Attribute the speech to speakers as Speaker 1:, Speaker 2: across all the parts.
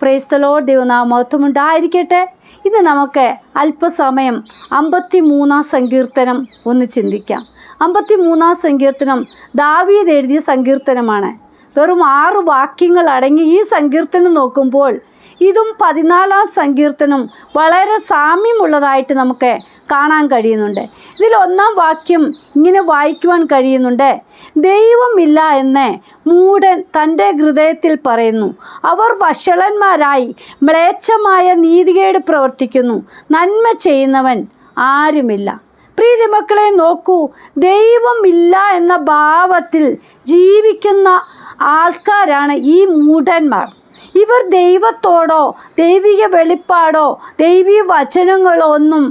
Speaker 1: Praise the Lord. ദൈവനാമം ഉണ്ടായിരിക്കട്ടെ. ഇന്ന് നമുക്ക് അല്പസമയം 53-ാം സങ്കീർത്തനം ഒന്ന് ചിന്തിക്കാം. 53-ാം സങ്കീർത്തനം ദാവീദ് എഴുതിയ സങ്കീർത്തനമാണ്. വെറും 6 വാക്യങ്ങൾ അടങ്ങി ഈ സങ്കീർത്തനം നോക്കുമ്പോൾ ഇതും 14-ാം സങ്കീർത്തനം വളരെ സാമ്യമുള്ളതായിട്ട് നമുക്ക് കാണാൻ കഴിയുന്നുണ്ട്. ഇതിൽ 1-ാം വാക്യം ഇങ്ങനെ വായിക്കുവാൻ കഴിയുന്നുണ്ട്: ദൈവമില്ല എന്ന് മൂഢൻ തൻ്റെ ഹൃദയത്തിൽ പറയുന്നു, അവർ വഷളന്മാരായി മ്ലേച്ഛമായ നീതികേട് പ്രവർത്തിക്കുന്നു, നന്മ ചെയ്യുന്നവൻ ആരുമില്ല. പ്രീതി മക്കളെ നോക്കൂ, ദൈവമില്ല എന്ന ഭാവത്തിൽ ജീവിക്കുന്ന ആൾക്കാരാണ് ഈ മൂഢന്മാർ. ഇവർ ദൈവത്തോടോ ദൈവിക വെളിപ്പാടോ ദൈവീയ വചനങ്ങളോ ഒന്നും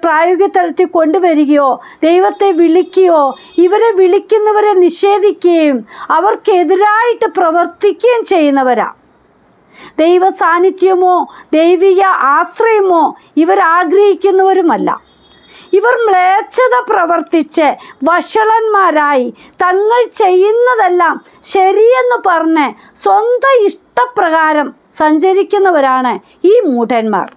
Speaker 1: പ്രായോഗിക തലത്തിൽ കൊണ്ടുവരികയോ ദൈവത്തെ വിളിക്കുകയോ ഇവരെ വിളിക്കുന്നവരെ നിഷേധിക്കുകയും അവർക്കെതിരായിട്ട് പ്രവർത്തിക്കുകയും ചെയ്യുന്നവരാണ്. ദൈവ സാന്നിധ്യമോ ദൈവിക ആശ്രയമോ ഇവർ ആഗ്രഹിക്കുന്നവരുമല്ല. ഇവർ മ്ലേച്ഛത പ്രവർത്തിച്ച് വഷളന്മാരായി തങ്ങൾ ചെയ്യുന്നതെല്ലാം ശരിയെന്ന് പറഞ്ഞ് സ്വന്തം ഇഷ്ടപ്രകാരം സഞ്ചരിക്കുന്നവരാണ് ഈ മൂഢന്മാർ.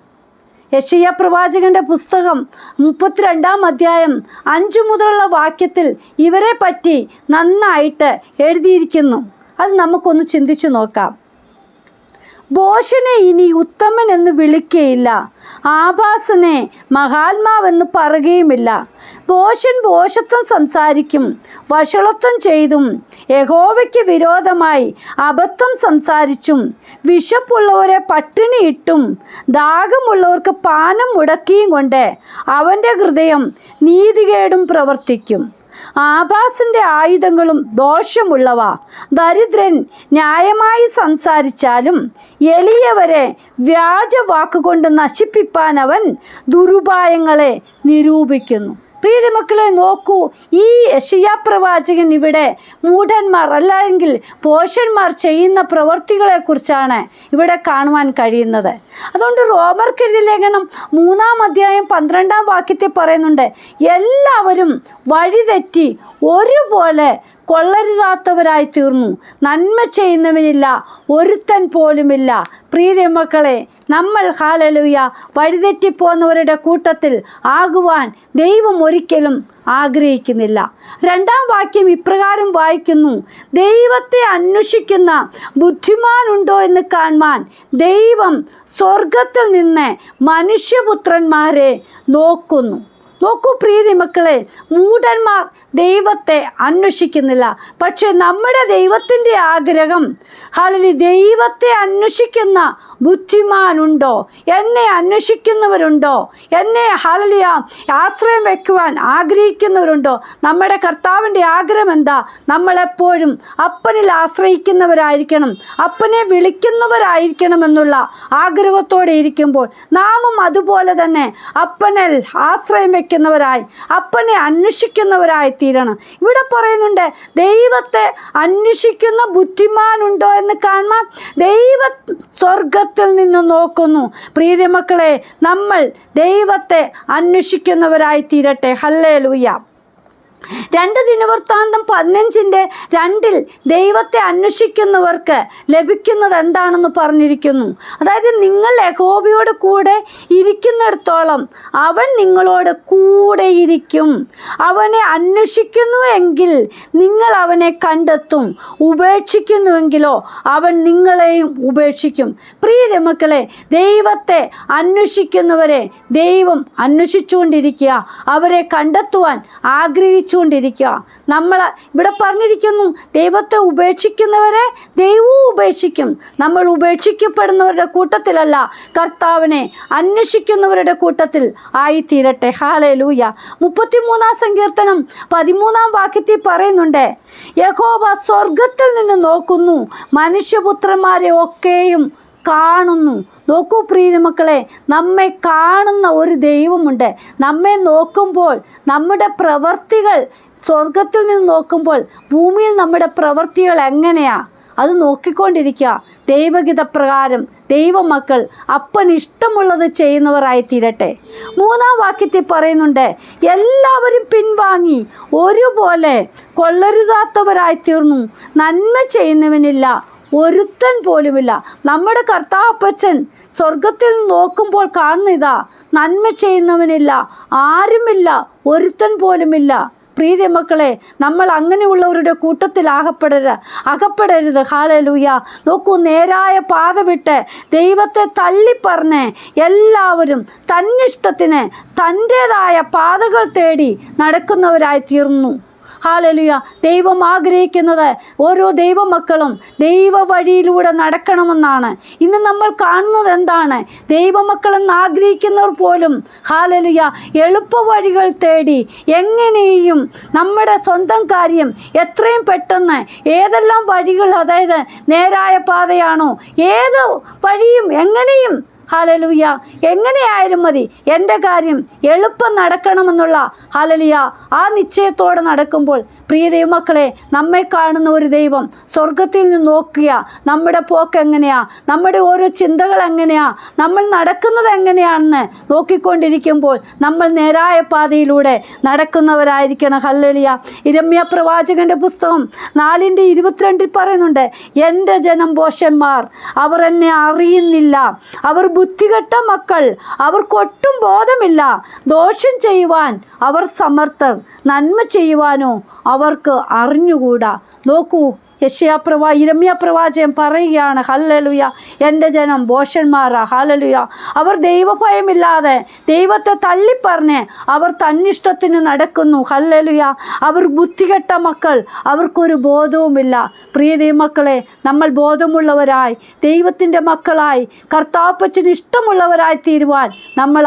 Speaker 1: യെശയ്യാ പ്രവാചകന്റെ പുസ്തകം 32-ാം അധ്യായം 5 മുതലുള്ള വാക്യത്തിൽ ഇവരെ പറ്റി നന്നായിട്ട് എഴുതിയിരിക്കുന്നു. അത് നമുക്കൊന്ന് ചിന്തിച്ചു നോക്കാം. ഭോഷനെ ഇനി ഉത്തമൻ എന്ന് വിളിക്കുകയില്ല, ആഭാസനെ മഹാത്മാവെന്ന് പറയുകയുമില്ല. ഭോഷൻ ഭോഷത്വം സംസാരിക്കും, വഷളത്വം ചെയ്തും യഹോവയ്ക്ക് വിരോധമായി അബദ്ധം സംസാരിച്ചും വിശപ്പുള്ളവരെ പട്ടിണിയിട്ടും ദാഹമുള്ളവർക്ക് പാനം മുടക്കിയും കൊണ്ട് അവൻ്റെ ഹൃദയം നീതികേടും പ്രവർത്തിക്കും. ആഭാസന്റെ ആയുധങ്ങളും ദോഷമുള്ളവ. ദരിദ്രൻ ന്യായമായി സംസാരിച്ചാലും എളിയവരെ വ്യാജ വാക്കുകൊണ്ട് നശിപ്പിപ്പാൻ അവൻ ദുരുപായങ്ങളെ നിരൂപിക്കുന്നു. പ്രിയ മക്കളെ നോക്കൂ, ഈ യെശയ്യാ പ്രവാചകൻ ഇവിടെ മൂഢന്മാർ അല്ലെങ്കിൽ ഭോഷന്മാർ ചെയ്യുന്ന പ്രവൃത്തികളെക്കുറിച്ചാണ് ഇവിടെ കാണുവാൻ കഴിയുന്നത്. അതുകൊണ്ട് റോമർക്കെഴുതിയ ലേഖനം 3-ാം അധ്യായം 12-ാം വാക്യത്തിൽ പറയുന്നുണ്ട്: എല്ലാവരും വഴിതെറ്റി ഒരുപോലെ കൊള്ളരുതാത്തവരായി തീർന്നു, നന്മ ചെയ്യുന്നവനില്ല, ഒരുത്തൻ പോലുമില്ല. പ്രിയ മക്കളെ, നമ്മൾ ഹല്ലേലൂയ വഴിതെറ്റിപ്പോകുന്നവരുടെ കൂട്ടത്തിൽ ആകുവാൻ ദൈവം ഒരിക്കലും ആഗ്രഹിക്കുന്നില്ല. 2-ാം വാക്യം ഇപ്രകാരം വായിക്കുന്നു: ദൈവത്തെ അന്വേഷിക്കുന്ന ബുദ്ധിമാനുണ്ടോ എന്ന് കാണുവാൻ ദൈവം സ്വർഗത്തിൽ നിന്ന് മനുഷ്യപുത്രന്മാരെ നോക്കുന്നു. നോക്കൂ പ്രീതി മക്കളെ, മൂഢന്മാർ ദൈവത്തെ അന്വേഷിക്കുന്നില്ല. പക്ഷെ നമ്മുടെ ദൈവത്തിൻ്റെ ആഗ്രഹം ദൈവത്തെ അന്വേഷിക്കുന്ന ബുദ്ധിമാനുണ്ടോ, എന്നെ അന്വേഷിക്കുന്നവരുണ്ടോ, എന്നെ ആശ്രയം വയ്ക്കുവാൻ ആഗ്രഹിക്കുന്നവരുണ്ടോ? നമ്മുടെ കർത്താവിൻ്റെ ആഗ്രഹം എന്താ? നമ്മളെപ്പോഴും അപ്പനിൽ ആശ്രയിക്കുന്നവരായിരിക്കണം, അപ്പനെ വിളിക്കുന്നവരായിരിക്കണം എന്നുള്ള ആഗ്രഹത്തോടെ ഇരിക്കുമ്പോൾ നാമും അതുപോലെ തന്നെ അപ്പനിൽ ആശ്രയം വയ്ക്കുന്നവരായി അപ്പനെ അന്വേഷിക്കുന്നവരായി തീരണം. ഇവിടെ പറയുന്നുണ്ട്, ദൈവത്തെ അന്വേഷിക്കുന്ന ബുദ്ധിമാനുണ്ടോ എന്ന് കാണാൻ ദൈവ സ്വർഗത്തിൽ നിന്ന് നോക്കുന്നു. പ്രിയ മക്കളെ, നമ്മൾ ദൈവത്തെ അന്വേഷിക്കുന്നവരായി തീരട്ടെ. ഹല്ലേലൂയ. 2 ദിനവൃത്താന്തം 15:2 ദൈവത്തെ അന്വേഷിക്കുന്നവർക്ക് ലഭിക്കുന്നത് എന്താണെന്ന് പറഞ്ഞിരിക്കുന്നു. അതായത്, നിങ്ങൾ യഹോവയോട് കൂടെ ഇരിക്കുന്നിടത്തോളം അവൻ നിങ്ങളോട് കൂടെ ഇരിക്കും. അവനെ അന്വേഷിക്കുന്നുവെങ്കിൽ നിങ്ങൾ അവനെ കണ്ടെത്തും, ഉപേക്ഷിക്കുന്നുവെങ്കിലോ അവൻ നിങ്ങളെയും ഉപേക്ഷിക്കും. പ്രിയ മക്കളെ, ദൈവത്തെ അന്വേഷിക്കുന്നവരെ ദൈവം അന്വേഷിച്ചുകൊണ്ടിരിക്കുക, അവരെ കണ്ടെത്തുവാൻ ആഗ്രഹിച്ചുകൊണ്ടിരിക്കുക. നമ്മൾ ഇവിടെ പറഞ്ഞിരിക്കുന്നു, ദൈവത്തെ ഉപേക്ഷിക്കുന്നവരെ ദൈവവും ഉപേക്ഷിക്കും. നമ്മൾ ഉപേക്ഷിക്കപ്പെടുന്നവരുടെ കൂട്ടത്തിലല്ല, കർത്താവിനെ അന്വേഷിക്കുന്നവരുടെ കൂട്ടത്തിൽ ആയിത്തീരട്ടെ. ഹല്ലേലൂയ. 33-ാം സങ്കീർത്തനം 13-ാം വാക്യത്തിൽ പറയുന്നുണ്ട്: യഹോവ സ്വർഗത്തിൽ നിന്ന് നോക്കുന്നു, മനുഷ്യപുത്രന്മാരെ ഒക്കെയും കാണുന്നു. നോക്കൂ പ്രിയ മക്കളെ, നമ്മെ കാണുന്ന ഒരു ദൈവമുണ്ട്. നമ്മെ നോക്കുമ്പോൾ നമ്മുടെ പ്രവർത്തികൾ, സ്വർഗത്തിൽ നിന്ന് നോക്കുമ്പോൾ ഭൂമിയിൽ നമ്മുടെ പ്രവർത്തികൾ എങ്ങനെയാ അത് നോക്കിക്കൊണ്ടിരിക്കുക. ദൈവഗീത പ്രകാരം ദൈവമക്കൾ അപ്പന് ഇഷ്ടമുള്ളത് ചെയ്യുന്നവരായി തീരട്ടെ. 3-ാം വാക്യത്തിൽ പറയുന്നുണ്ട്: എല്ലാവരും പിൻവാങ്ങി ഒരുപോലെ കൊള്ളരുതാത്തവരായി തീർന്നു, നന്മ ചെയ്യുന്നവനില്ല, ഒരുത്തൻ പോലുമില്ല. നമ്മുടെ കർത്താപ്പച്ചൻ സ്വർഗത്തിൽ നോക്കുമ്പോൾ കാണുന്ന ഇതാ, നന്മ ചെയ്യുന്നവനില്ല, ആരുമില്ല, ഒരുത്തൻ പോലുമില്ല. പ്രീതി മക്കളെ, നമ്മൾ അങ്ങനെയുള്ളവരുടെ കൂട്ടത്തിൽ അകപ്പെടരുത്. ഹല്ലേലൂയ. നോക്കൂ, നേരായ പാത വിട്ട് ദൈവത്തെ തള്ളിപ്പറഞ്ഞ് എല്ലാവരും തന്നിഷ്ടത്തിന് തൻ്റേതായ പാതകൾ തേടി നടക്കുന്നവരായി തീർന്നു. ഹല്ലേലൂയ. ദൈവം ആഗ്രഹിക്കുന്നത് ഓരോ ദൈവമക്കളും ദൈവ വഴിയിലൂടെ നടക്കണമെന്നാണ്. ഇന്ന് നമ്മൾ കാണുന്നത് എന്താണ്? ദൈവമക്കളെന്ന് ആഗ്രഹിക്കുന്നവർ പോലും ഹല്ലേലൂയ എളുപ്പ വഴികൾ തേടി എങ്ങനെയും നമ്മുടെ സ്വന്തം കാര്യം എത്രയും പെട്ടെന്ന് ഏതെല്ലാം വഴികൾ, അതായത് നേരായ പാതയാണോ, ഏത് വഴിയും എങ്ങനെയും ഹല്ലേലൂയ എങ്ങനെയായാലും മതി, എൻ്റെ കാര്യം എളുപ്പം നടക്കണമെന്നുള്ള ഹല്ലേലൂയ ആ നിശ്ചയത്തോടെ നടക്കുമ്പോൾ പ്രിയ ദൈവമക്കളെ, നമ്മെ കാണുന്ന ഒരു ദൈവം സ്വർഗത്തിൽ നിന്ന് നോക്കുക, നമ്മുടെ പോക്ക് എങ്ങനെയാ, നമ്മുടെ ഓരോ ചിന്തകൾ എങ്ങനെയാ, നമ്മൾ നടക്കുന്നത് എങ്ങനെയാണെന്ന് നോക്കിക്കൊണ്ടിരിക്കുമ്പോൾ നമ്മൾ നേരായ പാതയിലൂടെ നടക്കുന്നവരായിരിക്കണം. ഹല്ലേലൂയ. യിരെമ്യാ പ്രവാചകന്റെ പുസ്തകം 4:22 പറയുന്നുണ്ട്, എൻ്റെ ജനം ഭോഷന്മാർ, അവർ എന്നെ അറിയുന്നില്ല, അവർ ബുദ്ധികെട്ട മക്കൾ, അവർക്കൊട്ടും ബോധമില്ല. ദോഷം ചെയ്യുവാൻ അവർ സമർത്ഥർ, നന്മ ചെയ്യുവാനോ അവർക്ക് അറിഞ്ഞുകൂടാ. നോക്കൂ, യിരെമ്യാ പ്രവാചകൻ പറയുകയാണ്, ഹല്ലേലൂയ, എൻ്റെ ജനം ഭോഷന്മാരാ. ഹല്ലേലൂയ. അവർ ദൈവഭയമില്ലാതെ ദൈവത്തെ തള്ളിപ്പറഞ്ഞ് അവർ തന്നിഷ്ടത്തിന് നടക്കുന്നു. ഹല്ലേലൂയ. അവർ ബുദ്ധികെട്ട മക്കൾ, അവർക്കൊരു ബോധവുമില്ല. പ്രിയ ദൈവമക്കളെ, നമ്മൾ ബോധമുള്ളവരായി ദൈവത്തിൻ്റെ മക്കളായി കർത്താപ്പച്ചന് ഇഷ്ടമുള്ളവരായി തീരുവാൻ നമ്മൾ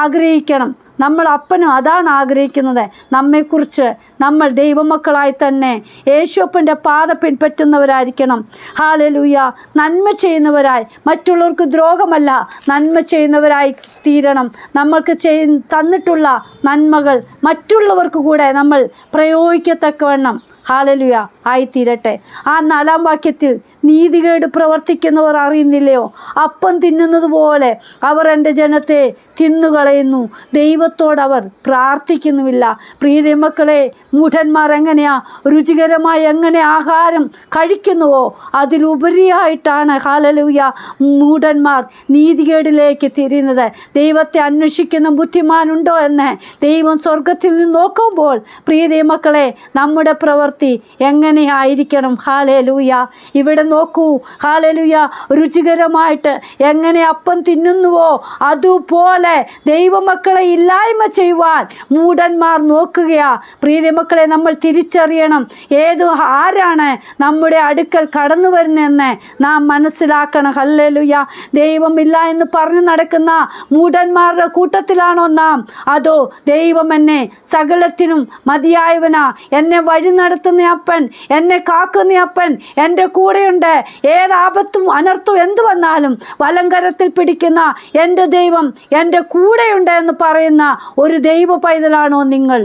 Speaker 1: ആഗ്രഹിക്കണം. നമ്മൾ അപ്പനും അതാണ് ആഗ്രഹിക്കുന്നത്. നമ്മെക്കുറിച്ച് നമ്മൾ ദൈവമക്കളായി തന്നെ യേശുപ്പൻ്റെ പാത പിൻപറ്റുന്നവരായിരിക്കണം. ഹല്ലേലൂയ. നന്മ ചെയ്യുന്നവരായി, മറ്റുള്ളവർക്ക് ദ്രോഹമല്ല, നന്മ ചെയ്യുന്നവരായി തീരണം. നമ്മൾക്ക് തന്നിട്ടുള്ള നന്മകൾ മറ്റുള്ളവർക്ക് കൂടെ നമ്മൾ പ്രയോഗിക്കത്തക്കവണ്ണം ഹല്ലേലൂയ ആയിത്തീരട്ടെ. ആ 4-ാം വാക്യത്തിൽ, നീതികേട് പ്രവർത്തിക്കുന്നവർ അറിയുന്നില്ലയോ, അപ്പം തിന്നുന്നത് പോലെ അവർ എൻ്റെ ജനത്തെ തിന്നുകളയുന്നു, ദൈവത്തോടവർ പ്രാർത്ഥിക്കുന്നുമില്ല. പ്രിയ മക്കളെ, മൂഢന്മാർ എങ്ങനെയാ രുചികരമായി എങ്ങനെ ആഹാരം കഴിക്കുന്നുവോ അതിലുപരിയായിട്ടാണ് ഹല്ലേലൂയ മൂഢന്മാർ നീതികേടിലേക്ക് തിരിയുന്നത്. ദൈവത്തെ അന്വേഷിക്കുന്ന ബുദ്ധിമാനുണ്ടോ എന്ന് ദൈവം സ്വർഗത്തിൽ നിന്ന് നോക്കുമ്പോൾ പ്രിയ മക്കളെ, നമ്മുടെ പ്രവൃത്തി എങ്ങനെയായിരിക്കണം? ഹല്ലേലൂയ. ഇവിടെ നോക്കൂ, ഹല്ലേലൂയ, രുചികരമായിട്ട് എങ്ങനെ അപ്പം തിന്നുന്നുവോ അതുപോലെ ദൈവമക്കളെ ഇല്ലായ്മ ചെയ്യുവാൻ മൂഢന്മാർ നോക്കുകയാ. പ്രിയ മക്കളെ, നമ്മൾ തിരിച്ചറിയണം, ആരാണ് നമ്മുടെ അടുക്കൽ കടന്നു വരുന്നതെന്ന് നാം മനസ്സിലാക്കണം. ഹല്ലേലൂയ. ദൈവമില്ല എന്ന് പറഞ്ഞു നടക്കുന്ന മൂഢന്മാരുടെ കൂട്ടത്തിലാണോ നാം? അതോ ദൈവം എന്നെ സകലത്തിനും മതിയായവനാ, എന്നെ വഴി നടത്തുന്ന അപ്പൻ, എന്നെ കാക്കുന്ന അപ്പൻ എൻ്റെ കൂടെയുണ്ട്, ഏതാപത്തും അനർത്ഥവും എന്തു വന്നാലും വലങ്കരത്തിൽ പിടിക്കുന്ന എൻ്റെ ദൈവം എൻ്റെ കൂടെയുണ്ട് എന്ന് പറയുന്ന ഒരു ദൈവ പൈതലാണോ നിങ്ങൾ?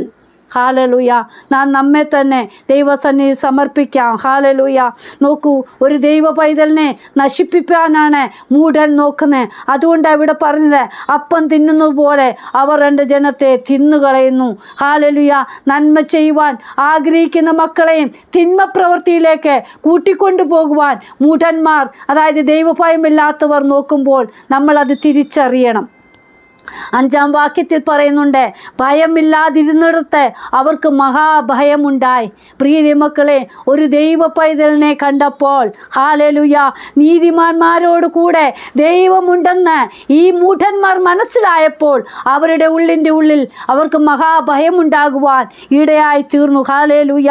Speaker 1: ഹല്ലേലൂയ. നാം നമ്മെ തന്നെ ദൈവസന്നിധി സമർപ്പിക്കാം. ഹല്ലേലൂയ. നോക്കൂ, ഒരു ദൈവ പൈതലിനെ നശിപ്പിക്കാനാണ് മൂഢൻ നോക്കുന്നത്. അതുകൊണ്ടാണ് ഇവിടെ പറഞ്ഞത്, അപ്പം തിന്നുന്നത് പോലെ അവർ എൻ്റെ ജനത്തെ തിന്നുകളയുന്നു. ഹല്ലേലൂയ. നന്മ ചെയ്യുവാൻ ആഗ്രഹിക്കുന്ന മക്കളെയും തിന്മ പ്രവൃത്തിയിലേക്ക് കൂട്ടിക്കൊണ്ടു പോകുവാൻ മൂഢന്മാർ, അതായത് ദൈവഭയമില്ലാത്തവർ നോക്കുമ്പോൾ നമ്മളത് തിരിച്ചറിയണം. 5-ാം വാക്യത്തിൽ പറയുന്നുണ്ട്, ഭയമില്ലാതിരുന്നിടത്ത് അവർക്ക് മഹാഭയമുണ്ടായി. പ്രിയ മക്കളെ, ഒരു ദൈവ പൈതലിനെ കണ്ടപ്പോൾ ഹല്ലേലൂയ നീതിമാന്മാരോട് കൂടെ ദൈവമുണ്ടെന്ന് ഈ മൂഢന്മാർ മനസ്സിലായപ്പോൾ അവരുടെ ഉള്ളിൽ അവർക്ക് മഹാഭയമുണ്ടാകുവാൻ ഇടയായി തീർന്നു. ഹല്ലേലൂയ.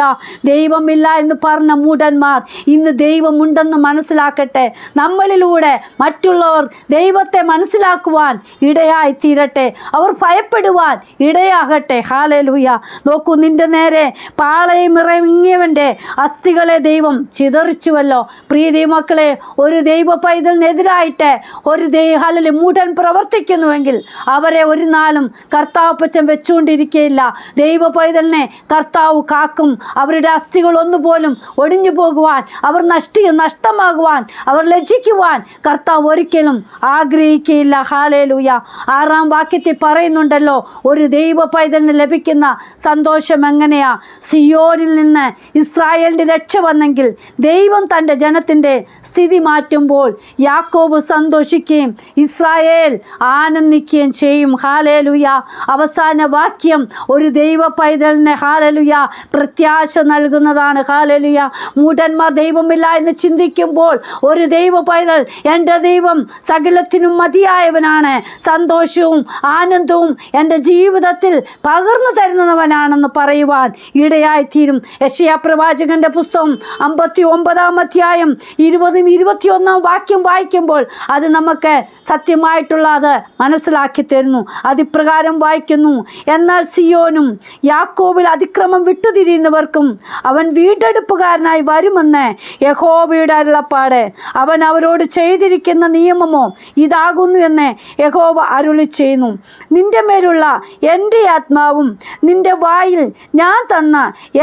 Speaker 1: ദൈവമില്ല എന്ന് പറഞ്ഞ മൂഢന്മാർ ഇന്ന് ദൈവമുണ്ടെന്ന് മനസ്സിലാക്കട്ടെ. നമ്മളിലൂടെ മറ്റുള്ളവർ ദൈവത്തെ മനസ്സിലാക്കുവാൻ ഇടയായി തീരട്ടെ. അവർ ഭയപ്പെടുവാൻ ഇടയാകട്ടെ. ഹല്ലേലൂയ. നോക്കൂ, നിന്റെ നേരെ പാളയമിറങ്ങിയവൻ്റെ അസ്ഥികളെ ദൈവം ചിതറിച്ചുവല്ലോ. പ്രിയ മക്കളെ, ഒരു ദൈവ പൈതലിനെതിരായിട്ട് ഒരു ഹല്ലേലൂയ മൂഢൻ പ്രവർത്തിക്കുന്നുവെങ്കിൽ അവരെ ഒരു നാളും കർത്താപ്പച്ചൻ വെച്ചുകൊണ്ടിരിക്കുകയില്ല. ദൈവ പൈതലിനെ കർത്താവ് കാക്കും. അവരുടെ അസ്ഥികൾ ഒന്നുപോലും ഒടിഞ്ഞു പോകുവാൻ, അവർ നഷ്ടമാകുവാൻ, അവർ ലജ്ജിക്കുവാൻ കർത്താവ് ഒരിക്കലും ആഗ്രഹിക്കുകയില്ല. ഹല്ലേലൂയ. 6-ാം വാക്യത്തിൽ പറയുന്നുണ്ടല്ലോ, ഒരു ദൈവ പൈതലിന് ലഭിക്കുന്ന സന്തോഷം എങ്ങനെയാ? സിയോനിൽ നിന്ന് ഇസ്രായേലിൻ്റെ രക്ഷ വന്നെങ്കിൽ ദൈവം തൻ്റെ ജനത്തിൻ്റെ സ്ഥിതി മാറ്റുമ്പോൾ യാക്കോബ് സന്തോഷിക്കുകയും ഇസ്രായേൽ ആനന്ദിക്കുകയും ചെയ്യും. ഹാലേലുയ. അവസാന വാക്യം ഒരു ദൈവ പൈതലിനെ ഹാലേലുയ പ്രത്യാശ നൽകുന്നതാണ്. ഹാലേലുയ. മൂഢന്മാർ ദൈവമില്ല എന്ന് ചിന്തിക്കുമ്പോൾ ഒരു ദൈവ പൈതൽ, എൻ്റെ ദൈവം സകലത്തിനും മതിയായവനാണ്, സന്തോഷവും ആനന്ദവും എൻ്റെ ജീവിതത്തിൽ പകർന്നു തരുന്നവനാണെന്ന് പറയുവാൻ ഇടയായിത്തീരും. യെശയ്യാ പ്രവാചകന്റെ പുസ്തകം 59 അധ്യായം 20-21 വാക്യം വായിക്കുമ്പോൾ അത് നമുക്ക് സത്യമായിട്ടുള്ള അത് മനസ്സിലാക്കി തരുന്നു. അതിപ്രകാരം വായിക്കുന്നു, എന്നാൽ സിയോനും യാക്കോബിൽ അതിക്രമം വിട്ടുതിരിയുന്നവർക്കും അവൻ വീണ്ടെടുപ്പുകാരനായി വരുമെന്ന് യഹോവയുടെ അരുളപ്പാട്. അവൻ അവരോട് ചെയ്തിരിക്കുന്ന നിയമമോ ഇതാകുന്നു എന്ന് യഹോവ അരുളി ചെയ്യുന്നു. നിന്റെ മേലുള്ള എൻ്റെ ആത്മാവും നിന്റെ വായിൽ ഞാൻ തന്ന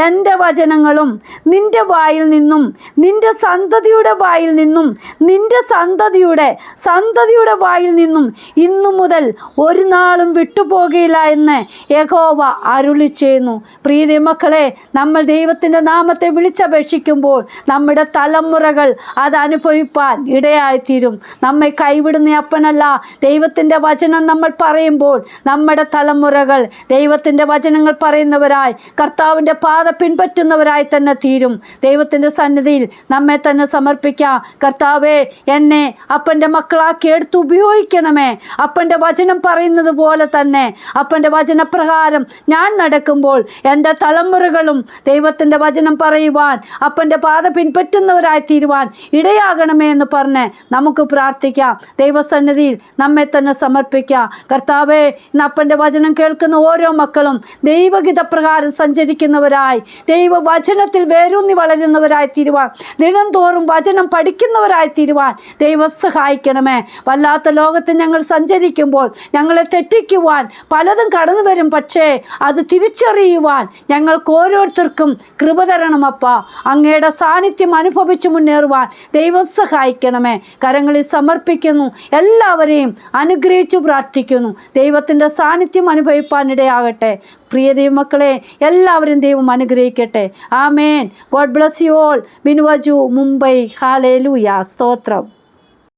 Speaker 1: എൻ്റെ വചനങ്ങളും നിന്റെ വായിൽ നിന്നും നിന്റെ സന്തതിയുടെ വായിൽ നിന്നും നിന്റെ സന്തതിയുടെ വായിൽ നിന്നും ഇന്നു മുതൽ ഒരു നാളും വിട്ടുപോകുകയില്ല എന്ന് യഹോവ അരുളി ചെയ്യുന്നു. പ്രിയ മക്കളെ, നമ്മൾ ദൈവത്തിൻ്റെ നാമത്തെ വിളിച്ചപേക്ഷിക്കുമ്പോൾ നമ്മുടെ തലമുറകൾ അത് അനുഭവിപ്പാൻ ഇടയായിത്തീരും. നമ്മെ കൈവിടുന്ന അപ്പനല്ല. ദൈവത്തിൻ്റെ വചനം നമ്മൾ പറയുമ്പോൾ നമ്മുടെ തലമുറകൾ ദൈവത്തിൻ്റെ വചനങ്ങൾ പറയുന്നവരായി, കർത്താവിൻ്റെ പാത പിൻപറ്റുന്നവരായി തന്നെ തീരും. ദൈവത്തിൻ്റെ സന്നിധിയിൽ നമ്മെ തന്നെ സമർപ്പിക്കാം. കർത്താവേ, എന്നെ അപ്പൻ്റെ മക്കളാക്കി എടുത്ത് ഉപയോഗിക്കണമേ. അപ്പൻ്റെ വചനം പറയുന്നത് പോലെ തന്നെ അപ്പൻ്റെ വചനപ്രകാരം ഞാൻ നടക്കുമ്പോൾ എൻ്റെ തലമുറകളും ദൈവത്തിൻ്റെ വചനം പറയുവാൻ, അപ്പൻ്റെ പാത പിൻപറ്റുന്നവരായി തീരുവാൻ ഇടയാകണമേ എന്ന് പറഞ്ഞ് നമുക്ക് പ്രാർത്ഥിക്കാം. ദൈവസന്നിധിയിൽ നമ്മെ തന്നെ സമർപ്പിക്കാം. കർത്താവേ, ഇന്ന് അപ്പൻ്റെ വചനം കേൾക്കുന്ന ഓരോ മക്കളും ദൈവഗീതപ്രകാരം സഞ്ചരിക്കുന്നവരായി, ദൈവവചനത്തിൽ വേരൂന്നി വളരുന്നവരായി തീരുവാൻ, ദിനംതോറും വചനം പഠിക്കുന്നവരായി തീരുവാൻ ദൈവം സഹായിക്കണമേ. വല്ലാത്ത ലോകത്ത് ഞങ്ങൾ സഞ്ചരിക്കുമ്പോൾ ഞങ്ങളെ തെറ്റിക്കുവാൻ പലതും കടന്നു വരും. പക്ഷേ അത് തിരിച്ചറിയുവാൻ ഞങ്ങൾക്ക് ഓരോരുത്തർക്കും കൃപ തരണം അപ്പ. അങ്ങയുടെ സാന്നിധ്യം അനുഭവിച്ചു മുന്നേറുവാൻ ദൈവം സഹായിക്കണമേ. കരങ്ങളിൽ സമർപ്പിക്കുന്നു. എല്ലാവരെയും അനുഗ്രഹിച്ചു പ്രാർത്ഥിക്കുന്നു. ദൈവത്തിൻ്റെ സാന്നിധ്യം അനുഭവിപ്പാനിടയാകട്ടെ. പ്രിയ ദൈവമക്കളെ, എല്ലാവരും ദൈവം അനുഗ്രഹിക്കട്ടെ. ആമേൻ. God bless you all. Binuvaju, Mumbai. Hallelujah. സ്തോത്രം.